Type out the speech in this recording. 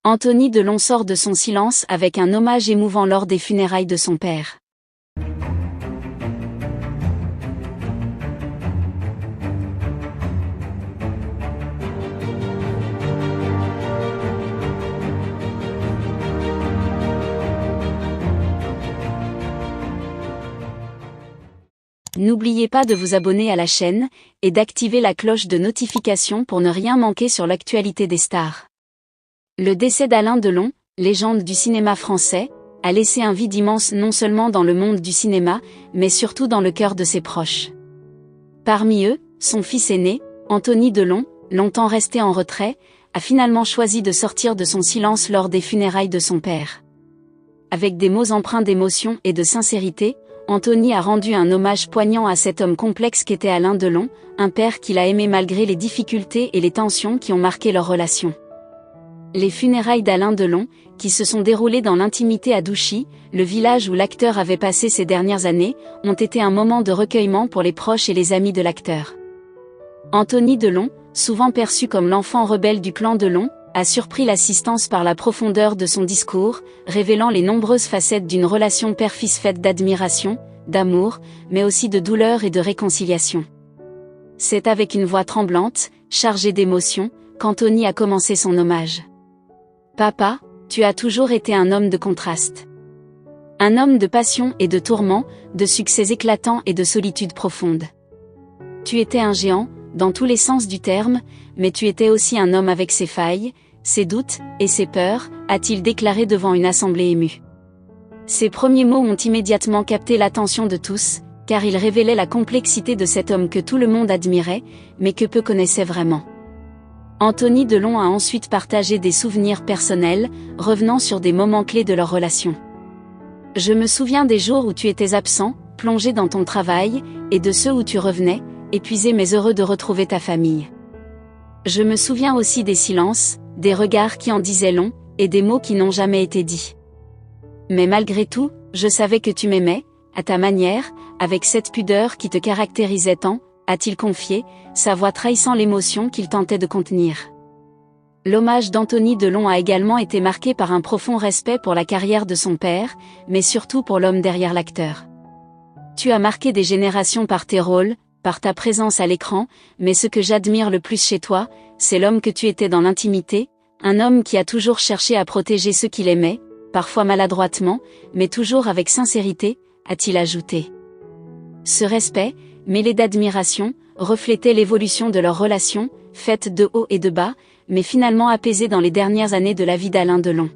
Anthony Delon sort de son silence avec un hommage émouvant lors des funérailles de son père. N'oubliez pas de vous abonner à la chaîne et d'activer la cloche de notification pour ne rien manquer sur l'actualité des stars. Le décès d'Alain Delon, légende du cinéma français, a laissé un vide immense non seulement dans le monde du cinéma, mais surtout dans le cœur de ses proches. Parmi eux, son fils aîné, Anthony Delon, longtemps resté en retrait, a finalement choisi de sortir de son silence lors des funérailles de son père. Avec des mots empreints d'émotion et de sincérité, Anthony a rendu un hommage poignant à cet homme complexe qu'était Alain Delon, un père qu'il a aimé malgré les difficultés et les tensions qui ont marqué leur relation. Les funérailles d'Alain Delon, qui se sont déroulées dans l'intimité à Douchy, le village où l'acteur avait passé ces dernières années, ont été un moment de recueillement pour les proches et les amis de l'acteur. Anthony Delon, souvent perçu comme l'enfant rebelle du clan Delon, a surpris l'assistance par la profondeur de son discours, révélant les nombreuses facettes d'une relation père-fils faite d'admiration, d'amour, mais aussi de douleur et de réconciliation. C'est avec une voix tremblante, chargée d'émotion, qu'Anthony a commencé son hommage. Papa, tu as toujours été un homme de contraste. Un homme de passion et de tourments, de succès éclatants et de solitude profonde. Tu étais un géant, dans tous les sens du terme, mais tu étais aussi un homme avec ses failles, ses doutes et ses peurs, a-t-il déclaré devant une assemblée émue. Ces premiers mots ont immédiatement capté l'attention de tous, car ils révélaient la complexité de cet homme que tout le monde admirait, mais que peu connaissaient vraiment. Anthony Delon a ensuite partagé des souvenirs personnels, revenant sur des moments clés de leur relation. Je me souviens des jours où tu étais absent, plongé dans ton travail, et de ceux où tu revenais, épuisé mais heureux de retrouver ta famille. Je me souviens aussi des silences, des regards qui en disaient long, et des mots qui n'ont jamais été dits. Mais malgré tout, je savais que tu m'aimais, à ta manière, avec cette pudeur qui te caractérisait tant, a-t-il confié, sa voix trahissant l'émotion qu'il tentait de contenir. L'hommage d'Anthony Delon a également été marqué par un profond respect pour la carrière de son père, mais surtout pour l'homme derrière l'acteur. Tu as marqué des générations par tes rôles, par ta présence à l'écran, mais ce que j'admire le plus chez toi, c'est l'homme que tu étais dans l'intimité, un homme qui a toujours cherché à protéger ceux qu'il aimait, parfois maladroitement, mais toujours avec sincérité, a-t-il ajouté. Ce respect, mêlé d'admiration, reflétait l'évolution de leur relation, faite de haut et de bas, mais finalement apaisée dans les dernières années de la vie d'Alain Delon.